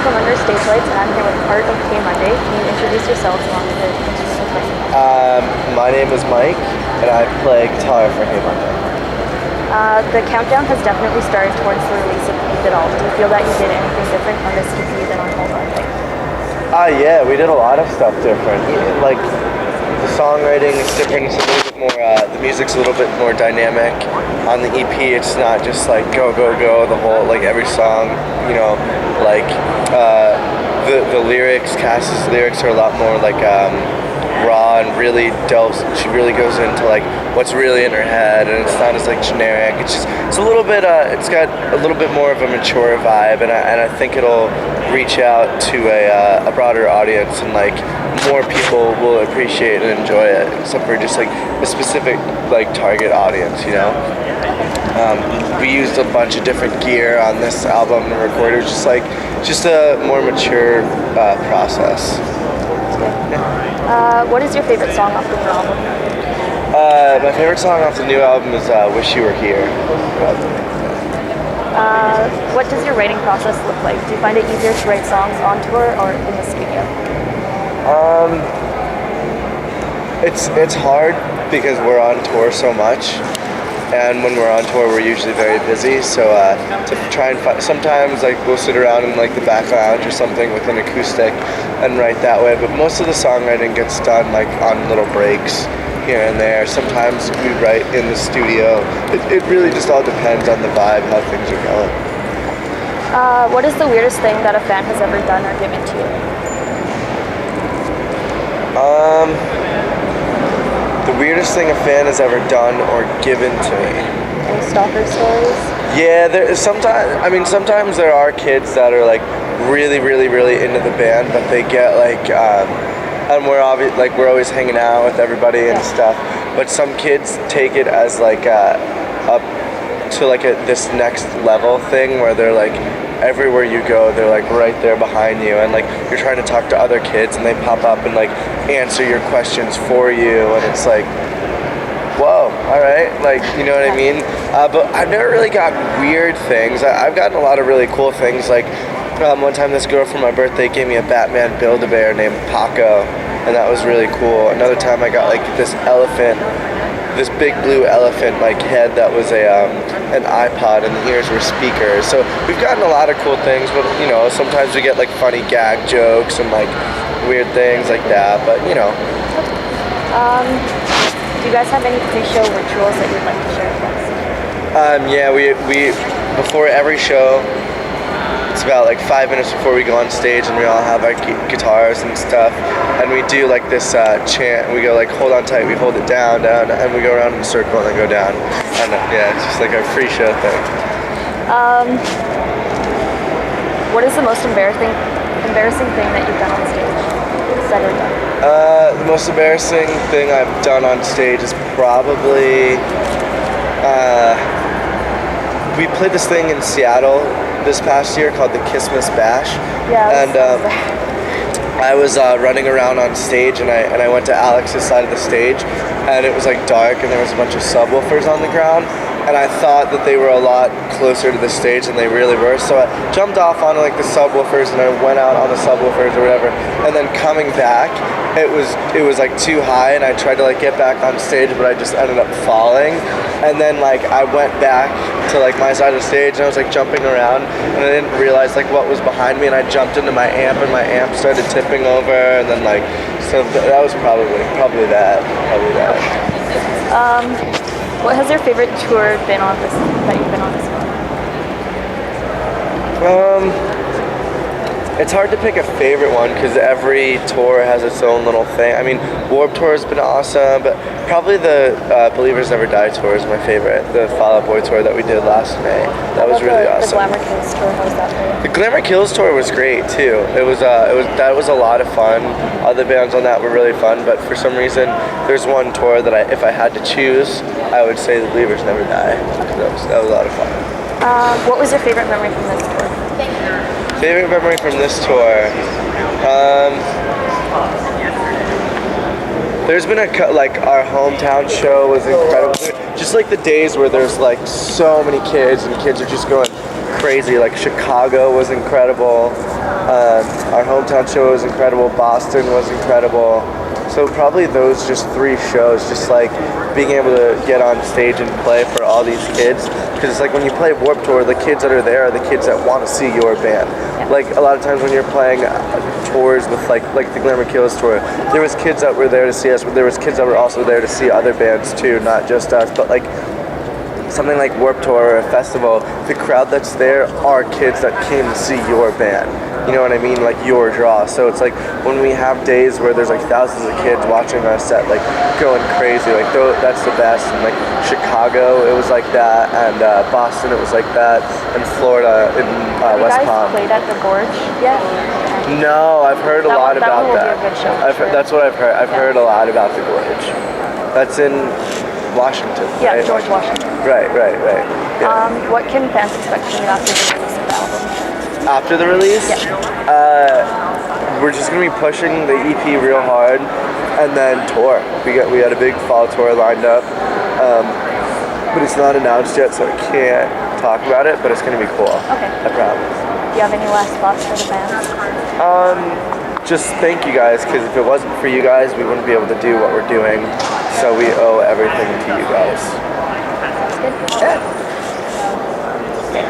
from Under Stage Lights, and I'm here with part of K Monday. Can you introduce yourselves along with the instrumental playing? My name is Mike, and I play guitar for Hey Monday. The countdown has definitely started towards the release of Keep It All. Do you feel that you did anything different on this EP than on Hold On Tight? Yeah, we did a lot of stuff different. Like, the songwriting is different, it's a little bit more, the music's a little bit more dynamic. On the EP, it's not just like go, go, go, the whole, like every song, you know, like, the lyrics, Cass's lyrics are a lot more like, raw and really delves, she really goes into like what's really in her head, and it's not as like generic. It's a little bit it's got a little bit more of a mature vibe, and I think it'll reach out to a broader audience, and like more people will appreciate and enjoy it, except for just like a specific like target audience, you know. We used a bunch of different gear on this album to record. It was just a more mature process. What is your favorite song off the new album? My favorite song off the new album is Wish You Were Here. What does your writing process look like? Do you find it easier to write songs on tour or in the studio? It's hard because we're on tour so much, and when we're on tour we're usually very busy, so to try and find, sometimes like we'll sit around in like the back lounge or something with an acoustic and write that way, but most of the songwriting gets done like on little breaks here and there. Sometimes we write in the studio. It really just all depends on the vibe, how things are going. What is the weirdest thing that a fan has ever done or given to you? The weirdest thing a fan has ever done or given to me. Any stalker stories? Yeah, sometimes there are kids that are like really, really, really into the band, but they get like, and we're always hanging out with everybody and stuff. But some kids take it as like up to like this next level thing where they're like, everywhere you go, they're like right there behind you, and like you're trying to talk to other kids, and they pop up and like answer your questions for you, and it's like, whoa, all right, like, you know what I mean? But I've never really got weird things. I've gotten a lot of really cool things. Like one time, this girl for my birthday gave me a Batman Build-A-Bear named Paco, and that was really cool. Another time, I got like this big blue elephant like head that was an iPod, and the ears were speakers. So we've gotten a lot of cool things, but you know, sometimes we get like funny gag jokes and like weird things like that, but you know. Do you guys have any pre-show rituals that you'd like to share with us? Yeah, we before every show, it's about like 5 minutes before we go on stage, and we all have our guitars and stuff, and we do like this chant. We go like, hold on tight, we hold it down, and we go around in a circle and then go down. And yeah, it's just like our pre-show thing. What is the most embarrassing thing that you've done on stage? Said or done? The most embarrassing thing I've done on stage is probably we played this thing in Seattle this past year called the Christmas Bash. Yeah. And I was running around on stage, and I went to Alex's side of the stage, and it was like dark, and there was a bunch of subwoofers on the ground, and I thought that they were a lot closer to the stage than they really were, so I jumped off onto like the subwoofers, and I went out on the subwoofers or whatever, and then coming back, it was like too high, and I tried to like get back on stage, but I just ended up falling, and then like I went back to like my side of the stage, and I was like jumping around, and I didn't realize like what was behind me, and I jumped into my amp, and my amp started tipping over, and then like, so that was probably that. What has your favorite tour been on that you've been on this one? It's hard to pick a favorite one because every tour has its own little thing. I mean, Warped Tour has been awesome, but probably the Believers Never Die tour is my favorite. The Fall Out Boy tour that we did last May. That was really awesome. The Glamour Kills tour, how was that for you? The Glamour Kills tour was great too. That was a lot of fun. Other bands on that were really fun, but for some reason, there's one tour that if I had to choose, I would say The Believers Never Die. That was a lot of fun. What was your favorite memory from this tour? Favorite memory from this tour? There's been our hometown show was incredible. Just like the days where there's like so many kids and kids are just going crazy. Like Chicago was incredible. Our hometown show was incredible. Boston was incredible. So probably those just 3 shows, just like being able to get on stage and play for all these kids. Because it's like when you play Warped Tour, the kids that are there are the kids that want to see your band. Like a lot of times when you're playing tours with like the Glamour Kills tour, there was kids that were there to see us, but there was kids that were also there to see other bands too, not just us. But like something like Warped Tour or a festival, the crowd that's there are kids that came to see your band. You know what I mean? Like your draw. So it's like when we have days where there's like thousands of kids watching our set, like going crazy, like that's the best. And like Chicago, it was like that, and Boston, it was like that, and Florida in West Palm. You guys played at the Gorge yet? No, I've heard a lot about that. That will be a good show. That's what I've heard. I've heard a lot about the Gorge. That's in Washington. Yeah, right? George Washington. Right. Yeah. What can fans expect from you after the release of the album? After the release, we're just gonna be pushing the EP real hard, and then tour. We had a big fall tour lined up, but it's not announced yet, so I can't talk about it. But it's gonna be cool. Okay. I promise. Do you have any last thoughts for the fans? Just thank you guys, because if it wasn't for you guys, we wouldn't be able to do what we're doing. So we owe everything to you guys. That's good. Yeah.